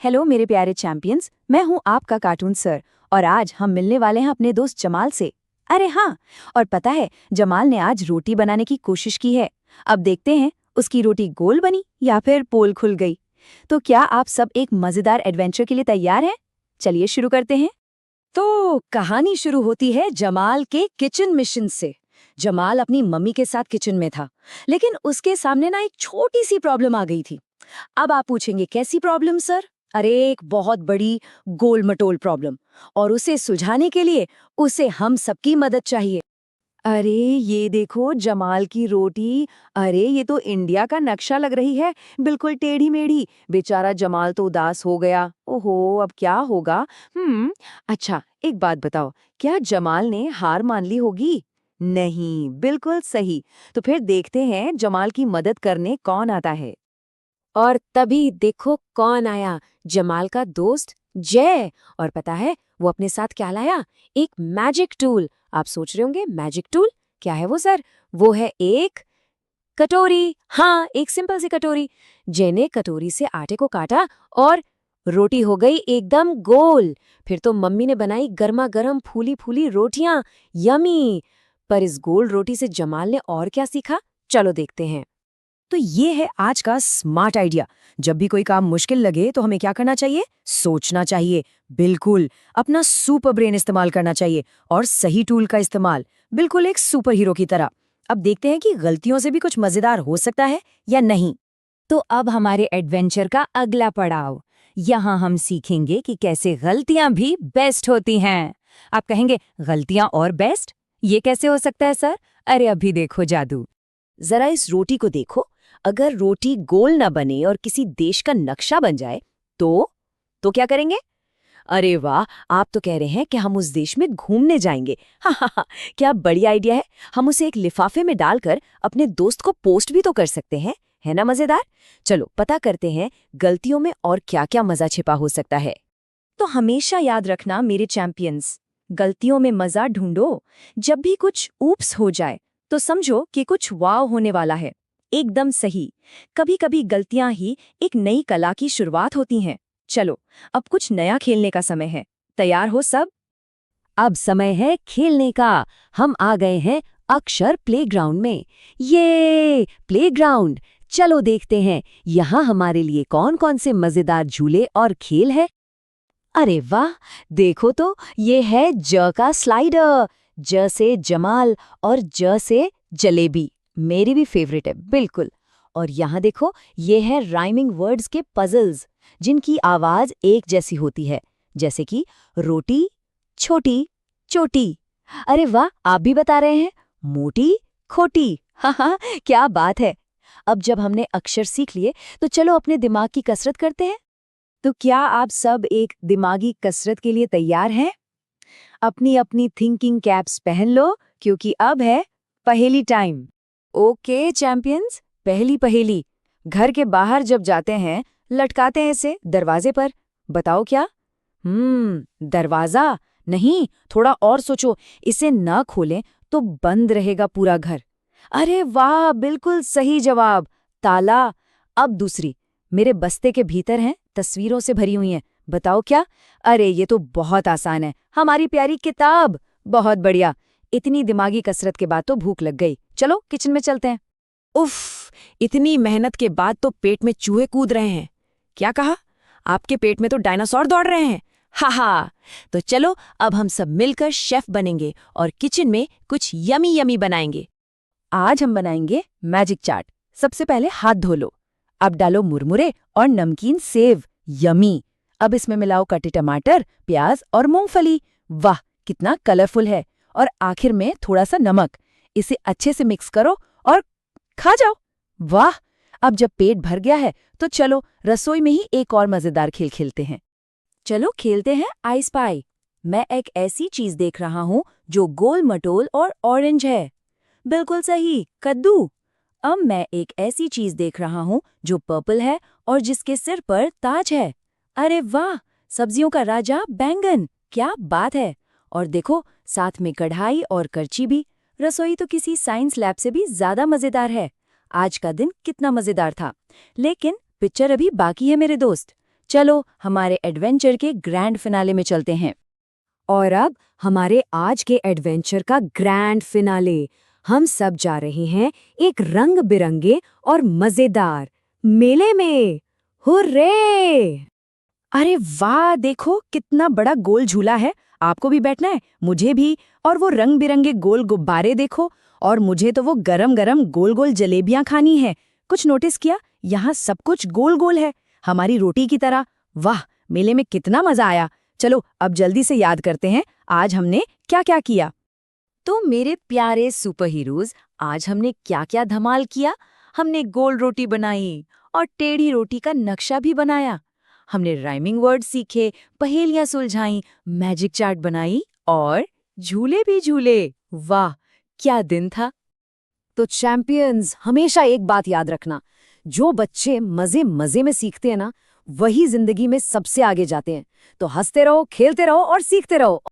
Hello मेरे प्यारे champions, मैं हूँ आपका कार्टून सर। और आज हम मिलने वाले हैं अपने दोस्त जमाल से। अरे हाँ, और पता है जमाल ने आज रोटी बनाने की कोशिश की है। अब देखते हैं उसकी रोटी गोल बनी या फिर पोल खुल गई। तो क्या आप सब एक मजेदार एडवेंचर के लिए तैयार हैं? चलिए शुरू करते हैं। तो कहानी शुरू होती है जमाल के किचन मिशन से। जमाल अपनी मम्मी के साथ किचन में था, लेकिन उसके सामने ना एक छोटी सी प्रॉब्लम आ गई थी। अब आप पूछेंगे कैसी प्रॉब्लम सर? अरे एक बहुत बड़ी गोल मटोल प्रॉब्लम, और उसे सुलझाने के लिए उसे हम सबकी मदद चाहिए। अरे ये देखो जमाल की रोटी। अरे ये तो इंडिया का नक्शा लग रही है, बिल्कुल टेढ़ी मेढ़ी। बेचारा जमाल तो उदास हो गया। ओहो, अब क्या होगा? अच्छा एक बात बताओ, क्या जमाल ने हार मान ली होगी? नहीं, बिल्कुल सही। तो फिर देखते हैं जमाल की मदद करने कौन आता है। और तभी देखो कौन आया, जमाल का दोस्त जय। और पता है वो अपने साथ क्या लाया? एक मैजिक टूल। आप सोच रहे होंगे मैजिक टूल क्या है वो सर? वो है एक कटोरी। हाँ, एक सिंपल सी कटोरी। जय ने कटोरी से आटे को काटा और रोटी हो गई एकदम गोल। फिर तो मम्मी ने बनाई गर्मा गर्म फूली फूली रोटियां। यमी। पर इस गोल रोटी से जमाल ने और क्या सीखा, चलो देखते हैं। तो ये है आज का स्मार्ट आइडिया। जब भी कोई काम मुश्किल लगे तो हमें क्या करना चाहिए? सोचना चाहिए। बिल्कुल, अपना सुपर ब्रेन इस्तेमाल करना चाहिए और सही टूल का इस्तेमाल, बिल्कुल एक सुपर हीरो की तरह। अब देखते हैं कि गलतियों से भी कुछ मजेदार हो सकता है या नहीं। तो अब हमारे एडवेंचर का अगला पड़ाव। यहाँ हम सीखेंगे कि कैसे गलतियां भी बेस्ट होती हैं। आप कहेंगे गलतियां और बेस्ट, ये कैसे हो सकता है सर? अरे अभी देखो जादू। जरा इस रोटी को देखो। अगर रोटी गोल न बने और किसी देश का नक्शा बन जाए तो क्या करेंगे? अरे वाह, आप तो कह रहे हैं कि हम उस देश में घूमने जाएंगे। हाँ, क्या बढ़िया आइडिया है। हम उसे एक लिफाफे में डालकर अपने दोस्त को पोस्ट भी तो कर सकते हैं, है ना मजेदार? चलो पता करते हैं गलतियों में और क्या क्या मजा छिपा हो सकता है। तो हमेशा याद रखना मेरे चैंपियंस, गलतियों में मजा ढूंढो। जब भी कुछ ऊप्स हो जाए तो समझो कि कुछ वाव होने वाला है। एकदम सही। कभी कभी गलतियां ही एक नई कला की शुरुआत होती हैं। चलो अब कुछ नया खेलने का समय है। तैयार हो सब? अब समय है खेलने का। हम आ गए हैं अक्षर प्लेग्राउंड में। ये प्लेग्राउंड, चलो देखते हैं यहाँ हमारे लिए कौन कौन से मजेदार झूले और खेल है। अरे वाह, देखो तो ये है ज का स्लाइडर। ज से जमाल और ज से जलेबी, मेरी भी फेवरेट है बिल्कुल। और यहाँ देखो ये है राइमिंग वर्ड्स के पजल्स, जिनकी आवाज एक जैसी होती है, जैसे कि रोटी, छोटी, चोटी। अरे वाह, आप भी बता रहे हैं मोटी, खोटी। हाँ, क्या बात है। अब जब हमने अक्षर सीख लिए तो चलो अपने दिमाग की कसरत करते हैं। तो क्या आप सब एक दिमागी कसरत के लिए तैयार हैं? अपनी अपनी थिंकिंग कैप्स पहन लो, क्योंकि अब है पहेली टाइम। ओके चैंपियंस, पहली पहेली। घर के बाहर जब जाते हैं लटकाते हैं इसे दरवाजे पर। बताओ क्या? दरवाजा नहीं, थोड़ा और सोचो। इसे न खोलें तो बंद रहेगा पूरा घर। अरे वाह, बिल्कुल सही जवाब, ताला। अब दूसरी, मेरे बस्ते के भीतर हैं तस्वीरों से भरी हुई हैं। बताओ क्या? अरे ये तो बहुत आसान है, हमारी प्यारी किताब। बहुत बढ़िया। इतनी दिमागी कसरत के बाद तो भूख लग गई। चलो किचन में चलते हैं। उफ, इतनी मेहनत के बाद तो पेट में चूहे कूद रहे हैं। क्या कहा? आपके पेट में तो डायनासोर दौड़ रहे हैं। हा, तो चलो अब हम सब मिलकर शेफ बनेंगे और किचन में कुछ यमी यमी बनाएंगे। आज हम बनाएंगे मैजिक चाट। सबसे पहले हाथ धो लो। अब डालो मुरमुरे और नमकीन सेव। यमी। अब इसमें मिलाओ कटे टमाटर, प्याज और मूंगफली। वाह, कितना कलरफुल है। और आखिर में थोड़ा सा नमक। इसे अच्छे से मिक्स करो और खा जाओ। वाह, अब जब पेट भर गया है तो चलो रसोई में ही एक और मजेदार खेल खेलते हैं। चलो खेलते हैं आई स्पाई। मैं एक ऐसी चीज देख रहा हूँ जो गोल मटोल और ऑरेंज है। बिल्कुल सही, कद्दू। अब मैं एक ऐसी चीज देख रहा हूँ जो पर्पल है और जिसके सिर पर ताज है। अरे वाह, सब्जियों का राजा बैंगन। क्या बात है। और देखो साथ में कढ़ाई और करछी भी। रसोई तो किसी साइंस लैब से भी ज्यादा मजेदार है। आज का दिन कितना मजेदार था। लेकिन पिक्चर अभी बाकी है मेरे दोस्त। चलो हमारे एडवेंचर के ग्रैंड फिनाले में चलते हैं। और अब हमारे आज के एडवेंचर का ग्रैंड फिनाले। हम सब जा रहे हैं एक रंग बिरंगे और मजेदार मेले में। हुर्रे! अरे वाह, देखो कितना बड़ा गोल झूला है। आपको भी बैठना है? मुझे भी। और वो रंग बिरंगे गोल गुब्बारे देखो। और मुझे तो वो गरम गरम गोल गोल जलेबियां खानी है। कुछ नोटिस किया? यहाँ सब कुछ गोल गोल है, हमारी रोटी की तरह। वाह, मेले में कितना मजा आया। चलो अब जल्दी से याद करते हैं आज हमने क्या क्या किया। तो मेरे प्यारे सुपर हीरोज, आज हमने क्या क्या धमाल किया। हमने गोल रोटी बनाई और टेढ़ी रोटी का नक्शा भी बनाया। हमने राइमिंग वर्ड सीखे, पहेलियां सुलझाई, मैजिक चार्ट बनाई और झूले भी झूले। वाह, क्या दिन था। तो चैंपियंस, हमेशा एक बात याद रखना, जो बच्चे मजे मजे में सीखते हैं ना, वही जिंदगी में सबसे आगे जाते हैं। तो हंसते रहो, खेलते रहो और सीखते रहो।